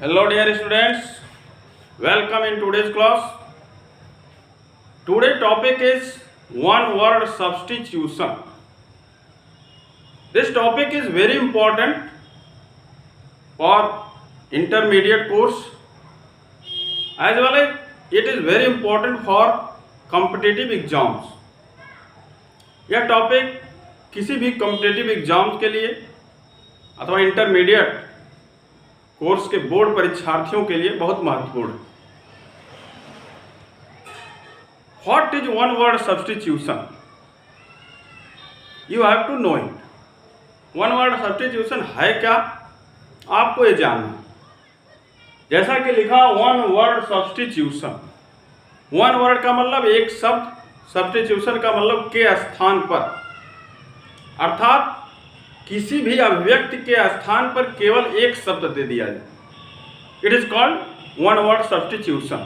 Hello dear students, welcome in today's class. Today's topic is one word substitution. This topic is very important for intermediate course as well as it is very important for competitive exams. यह topic किसी भी competitive exams के लिए अथवा intermediate course के board परीक्षार्थियों के लिए बहुत महत्वपूर्ण है. What is one word substitution? You have to know it. One word substitution है क्या, आपको ये जानना है. जैसा कि लिखा one word substitution. One word का मतलब एक शब्द, सब्स्टिट्यूशन का मतलब के स्थान पर, अर्थात किसी भी अभिव्यक्ति के स्थान पर केवल एक शब्द दे दिया जाए. It is called one word substitution.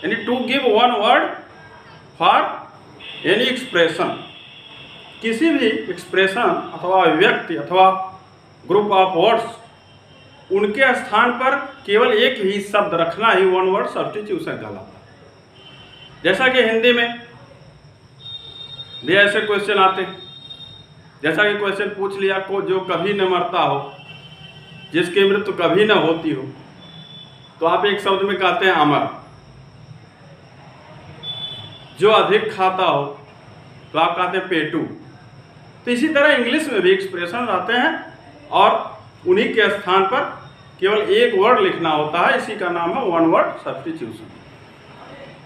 यानी to give one word for any expression. किसी भी एक्सप्रेशन अथवा अभिव्यक्ति अथवा ग्रुप ऑफ वर्ड्स, उनके स्थान पर केवल एक ही शब्द रखना ही वन वर्ड सब्स्टिट्यूशन कहलाता है. जैसा कि हिंदी में भी ऐसे क्वेश्चन आते हैं. जैसा कि क्वेश्चन पूछ लिया को जो कभी न मरता हो, जिसकी मृत्यु कभी न होती हो, तो आप एक शब्द में कहते हैं अमर. जो अधिक खाता हो तो आप कहते हैं पेटू. तो इसी तरह इंग्लिश में भी एक्सप्रेशन आते हैं और उन्हीं के स्थान पर केवल एक वर्ड लिखना होता है. इसी का नाम है वन वर्ड सब्स्टिट्यूशन.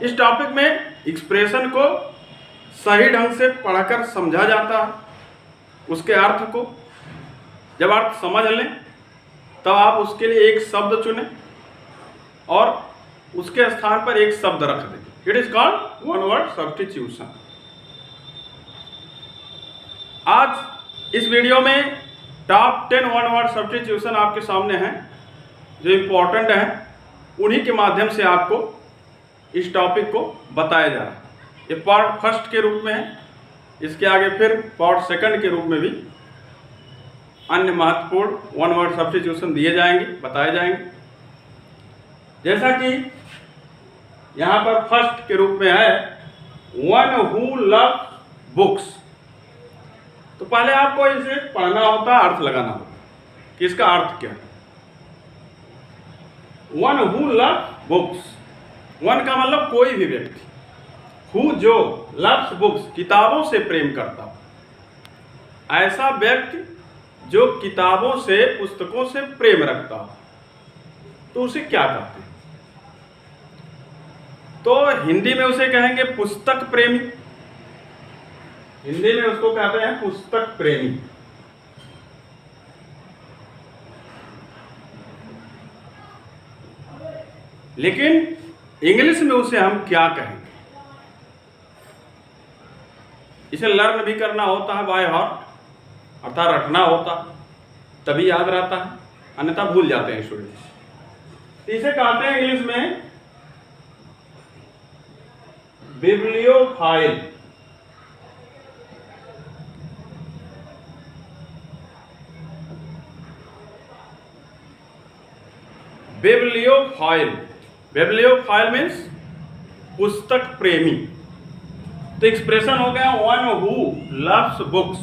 इस टॉपिक में एक्सप्रेशन को सही ढंग से पढ़कर समझा जाता है. उसके अर्थ को जब अर्थ समझ लें तब आप उसके लिए एक शब्द चुनें और उसके स्थान पर एक शब्द रख दें. It is called one word substitution. आज इस वीडियो में टॉप 10 वन वर्ड सब्स्टिट्यूशन आपके सामने हैं जो इम्पोर्टेंट हैं. उन्हीं के माध्यम से आपको इस टॉपिक को बताया जा रहा है. ये पार्ट फर्स्ट के रूप में है. इसके आगे फिर पार्ट सेकंड के रूप में भी अन्य महत्वपूर्ण वन वर्ड सब्स्टिट्यूशन दिए जाएंगे, बताए जाएंगे. जैसा कि यहाँ पर फर्स्ट के रूप में है वन हु लव्स बुक्स. तो पहले आपको इसे पढ़ना होता है, अर्थ लगाना होता कि इसका अर्थ क्या है. One who loves books. One का मतलब कोई भी व्यक्ति. हु जो, लव्स बुक्स किताबों से प्रेम करता हो. ऐसा व्यक्ति जो किताबों से, पुस्तकों से प्रेम रखता हो, तो उसे क्या कहते हैं? तो हिंदी में उसे कहेंगे पुस्तक प्रेमी. हिंदी में उसको कहते हैं पुस्तक प्रेमी. लेकिन इंग्लिश में उसे हम क्या कहेंगे? इसे लर्न भी करना होता है बाय हार्ट, अर्थात रटना होता तभी याद रहता है, अन्यथा भूल जाते हैं स्टूडेंट्स. इसे कहते हैं इंग्लिश में बिब्लियोफाइल. बिब्लियोफाइल. बिब्लियोफाइल मीन्स पुस्तक प्रेमी. तो एक्सप्रेशन हो गया one who loves books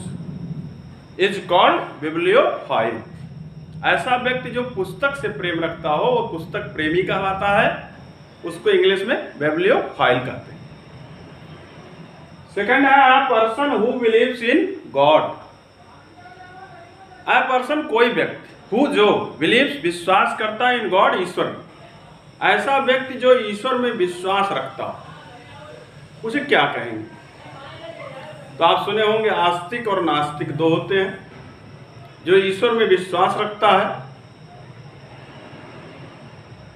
is called bibliophile. ऐसा व्यक्ति जो पुस्तक से प्रेम रखता हो वो पुस्तक प्रेमी कहलाता है. उसको इंग्लिश में बिब्लियोफाइल कहते हैं. सेकंड है a person who believes in God. A person कोई व्यक्ति, हु जो, बिलीव्स विश्वास करता है, इन गॉड ईश्वर में. ऐसा व्यक्ति जो ईश्वर में विश्वास रखता हो उसे क्या कहेंगे? तो आप सुने होंगे आस्तिक और नास्तिक दो होते हैं. जो ईश्वर में विश्वास रखता है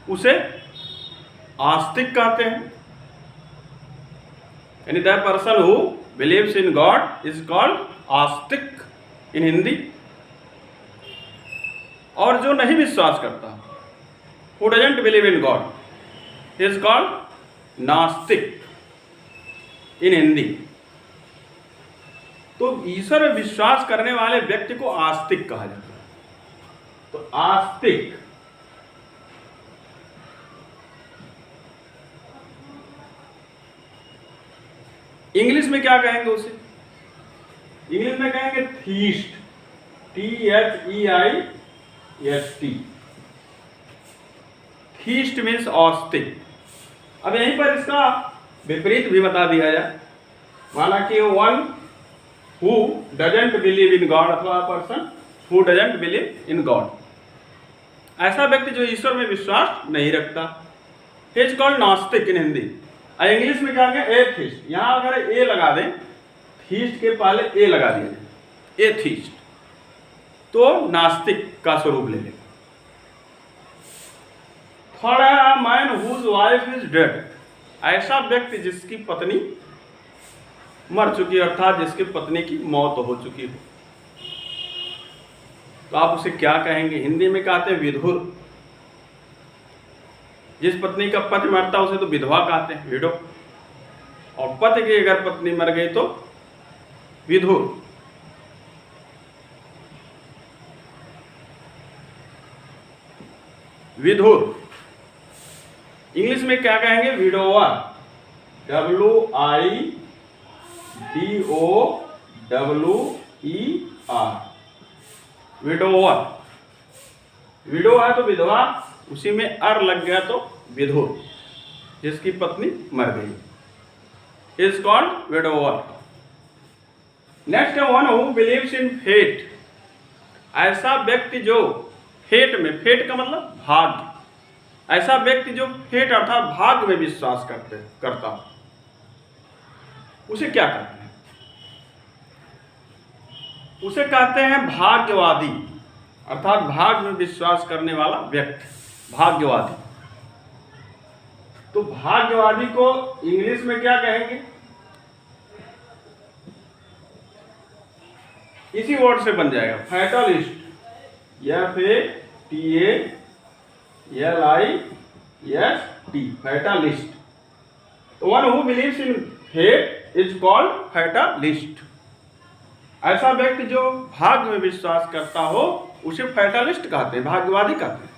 उसे आस्तिक कहते हैं. यानी the person who believes in God is called आस्तिक इन हिंदी. और जो नहीं विश्वास करता, who doesn't believe in God, is called नास्तिक इन हिंदी. तो ईश्वर में विश्वास करने वाले व्यक्ति को आस्तिक कहा जाता है. तो आस्तिक में क्या कहेंगे उसे? इंग्लिश में कहेंगे थीस्ट, THEIST। थीस्ट मीन्स आस्तिक। अब यहीं पर इसका विपरीत भी बता दिया जाए, माना कि one who doesn't believe in God अथवा person who doesn't believe in God, ऐसा व्यक्ति जो ईश्वर में विश्वास नहीं रखता, इज कॉल्ड नास्तिक इन हिंदी। इंग्लिश में क्या कहें? एथिस्ट। यहां अगर ए लगा दें, थीस्ट के पहले ए लगा दिया जाए, एथिस्ट, तो नास्तिक का स्वरूप ले लेगा। थर्ड है man whose wife is dead, ऐसा व्यक्ति जिसकी पत्नी मर चुकी है, अर्थात जिसकी पत्नी की मौत हो चुकी हो, तो आप उसे क्या कहेंगे? हिंदी में कहते हैं विधुर। जिस पत्नी का पति मरता है उसे तो विधवा कहते हैं, विडो। और पति की अगर पत्नी मर गई तो विधुर। विधुर इंग्लिश में क्या कहेंगे? Widower, WIDOWER, widower. विडो है तो विधवा, उसी में अर लग गया तो विधुर, जिसकी पत्नी मर गई, इज कॉल्ड विडोवर। नेक्स्ट है one who believes in fate, ऐसा व्यक्ति जो फेट में, फेट का मतलब भाग्य, ऐसा व्यक्ति जो फेट अर्थात भाग्य में विश्वास करता हो, उसे क्या कहते हैं? उसे कहते हैं भाग्यवादी, अर्थात भाग्य में विश्वास करने वाला व्यक्ति, भाग्यवादी। तो भाग्यवादी को इंग्लिश में क्या कहेंगे? इसी वर्ड से बन जाएगा, फैटलिस्ट, FATALIST, फैटलिस्ट। तो one who believes in fate is called fatalist. ऐसा व्यक्ति जो भाग्य में विश्वास करता हो उसे फैटलिस्ट कहते हैं, भाग्यवादी कहते हैं।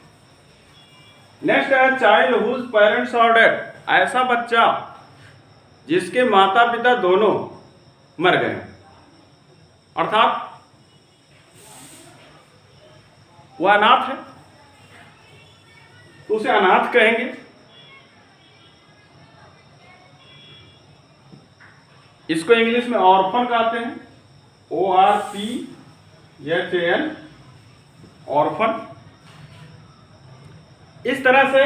नेक्स्ट है child whose parents are dead, ऐसा बच्चा जिसके माता पिता दोनों मर गए, अर्थात वह अनाथ है, तो उसे अनाथ कहेंगे। इसको इंग्लिश में ऑर्फन कहते हैं, ORPHAN, ऑर्फन। इस तरह से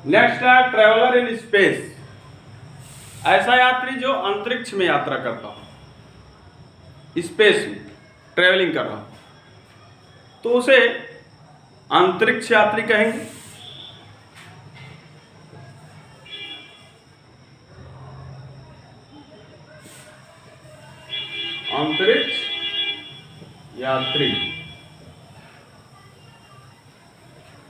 नेक्स्ट है ट्रेवलर इन स्पेस, ऐसा यात्री जो अंतरिक्ष में यात्रा करता हो, स्पेस में ट्रेवलिंग कर रहा हो, तो उसे अंतरिक्ष यात्री कहेंगे। अंतरिक्ष यात्री।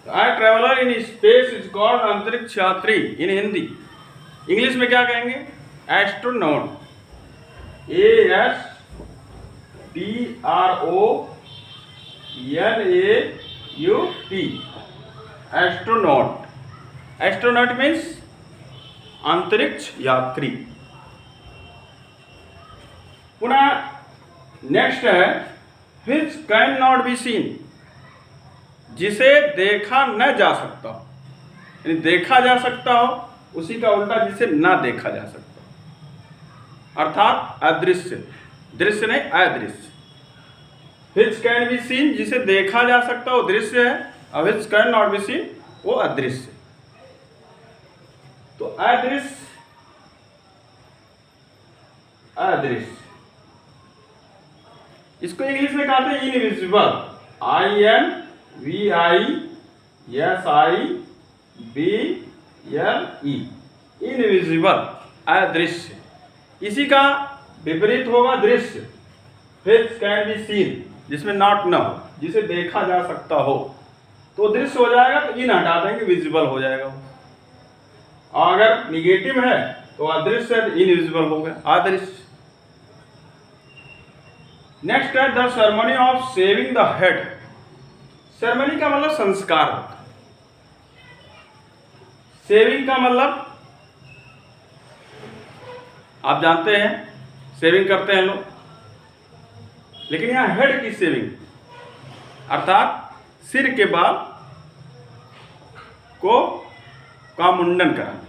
I traveller in space is called अंतरिक्ष यात्री इन हिंदी। इंग्लिश में क्या कहेंगे? Astronaut, ASTRONAUT, astronaut. Astronaut means अंतरिक्ष यात्री। पुनः नेक्स्ट है which can not be seen, जिसे देखा न जा सकता हो, यानी देखा जा सकता हो, उसी का उल्टा जिसे ना देखा जा सकता, अर्थात अदृश्य, दृश्य नहीं अदृश्य। which कैन बी सीन, जिसे देखा जा सकता हो दृश्य है, और which can not be scene वो अदृश्य। तो अदृश्य, अदृश्य, इसको इंग्लिश में कहते हैं इनविजिबल, INVISIBLE, इनविजिबल, अदृश्य। इसी का विपरीत होगा दृश्य, which कैन बी सीन, जिसमें नॉट न हो, जिसे देखा जा सकता हो, तो दृश्य हो जाएगा, तो इन हटा देंगे, विजिबल हो जाएगा। और अगर निगेटिव है तो अदृश्य है, इनविजिबल हो गया, अदृश्य। नेक्स्ट है the ceremony of shaving the head. Ceremony का मतलब संस्कार होता है, शेविंग का मतलब आप जानते हैं सेविंग करते हैं लोग, लेकिन यहाँ हेड की सेविंग अर्थात सिर के बाल का मुंडन कराना,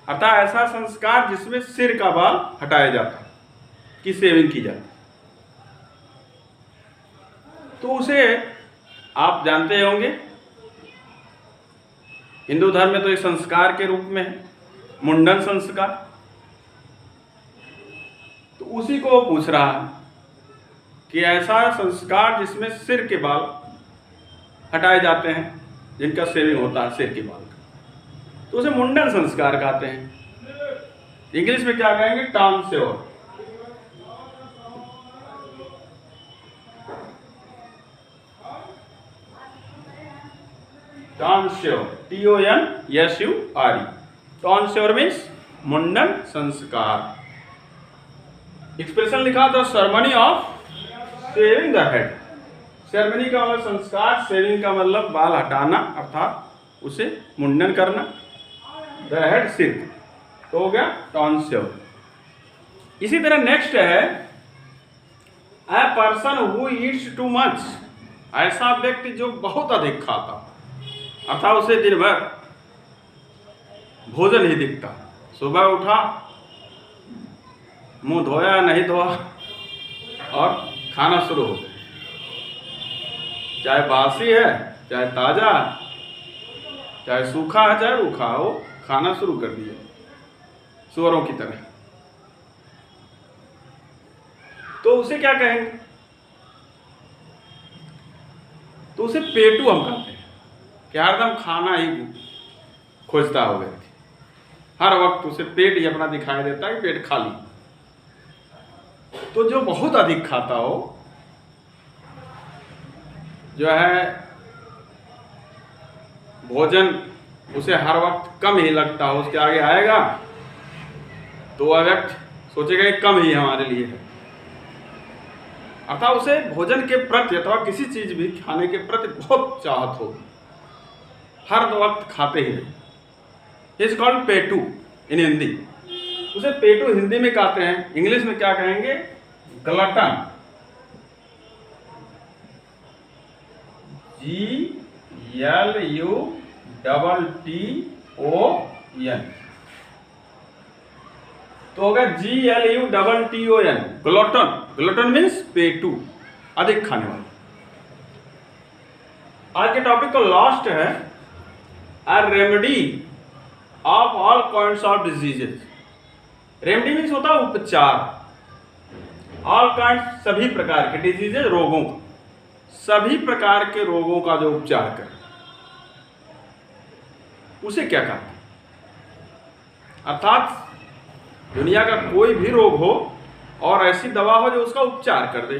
अर्थात ऐसा संस्कार जिसमें सिर का बाल हटाया जाता है, की सेविंग की जाती है। तो उसे आप जानते होंगे हिंदू धर्म में तो एक संस्कार के रूप में है मुंडन संस्कार। तो उसी को वो पूछ रहा है कि ऐसा संस्कार जिसमें सिर के बाल हटाए जाते हैं, जिनका सेविंग होता है सिर के बाल का, तो उसे मुंडन संस्कार कहते हैं। इंग्लिश में क्या कहेंगे? टॉन्स्योर। टॉन्स्योर, TONSURE। टॉन्स्योर मीन्स मुंडन संस्कार। एक्सप्रेशन लिखा the ceremony of shaving the head. Ceremony का मतलब संस्कार, शेविंग का मतलब बाल हटाना, अर्थात उसे मुंडन करना। द हेड सिर, तो हो गया टॉन्स्योर। इसी तरह नेक्स्ट है a person who Yeats too much. ऐसा व्यक्ति जो बहुत अधिक खाता, अर्थात उसे दिन भर भोजन ही दिखता। सुबह उठा, मुंह धोया नहीं धोया और खाना शुरू हो गया, चाहे बासी है चाहे ताजा, चाहे सूखा है चाहे रूखा हो, खाना शुरू कर दिया सुअरों की तरह। तो उसे क्या कहेंगे? तो उसे पेटू हम कहते हैं कि हरदम खाना ही खोजता हो व्यक्ति, हर वक्त उसे पेट ही अपना दिखाई देता है, पेट खाली। तो जो बहुत अधिक खाता हो, जो है भोजन उसे हर वक्त कम ही लगता हो, उसके आगे आएगा तो वह व्यक्ति सोचेगा कि कम ही हमारे लिए है, अर्थात उसे भोजन के प्रति अथवा किसी चीज भी खाने के प्रति बहुत चाहत होगी, हर वक्त खाते ही रहे। इज कॉल्ड पेटू इन हिंदी। उसे पेटू हिंदी में कहते हैं, इंग्लिश में क्या कहेंगे? ग्लटन। GLUTTON। तो होगा GLUTTON, ग्लटन। ग्लटन मीन्स पेटू, अधिक खाने वाला। आज के टॉपिक का लास्ट है A remedy of all kinds of diseases। Remedy means होता है उपचार। ऑल काइंड सभी प्रकार के, डिजीजेज रोगों का, सभी प्रकार के रोगों का जो उपचार करे उसे क्या कहते हैं? अर्थात दुनिया का कोई भी रोग हो और ऐसी दवा हो जो उसका उपचार कर दे,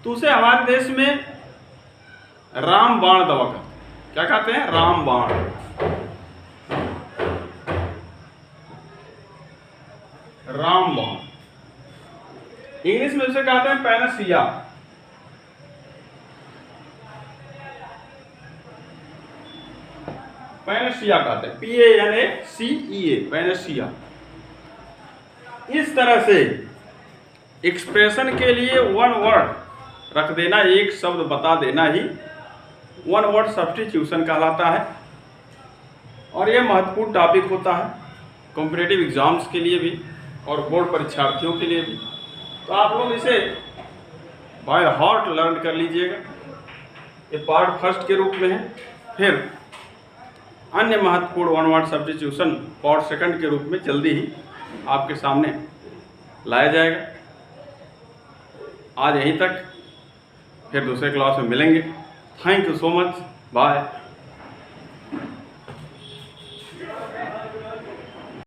तो उसे हमारे देश में रामबाण दवा कहते हैं। क्या कहते हैं? रामबाण। रामबाण इंग्लिश में उसे कहते हैं पैनासिया। पैनासिया कहते हैं, PANACEA, पैनासिया। इस तरह से एक्सप्रेशन के लिए वन वर्ड रख देना, एक शब्द बता देना ही वन वर्ड सब्स्टिट्यूशन कहलाता है। और यह महत्वपूर्ण टॉपिक होता है कॉम्पिटिटिव एग्जाम्स के लिए भी और बोर्ड परीक्षार्थियों के लिए भी। तो आप लोग इसे बाय हार्ट लर्न कर लीजिएगा। ये पार्ट फर्स्ट के रूप में है, फिर अन्य महत्वपूर्ण one word substitution part second के रूप में जल्दी ही आपके सामने लाया जाएगा। आज यहीं तक, फिर दूसरे क्लास में मिलेंगे। Thank you so much, bye.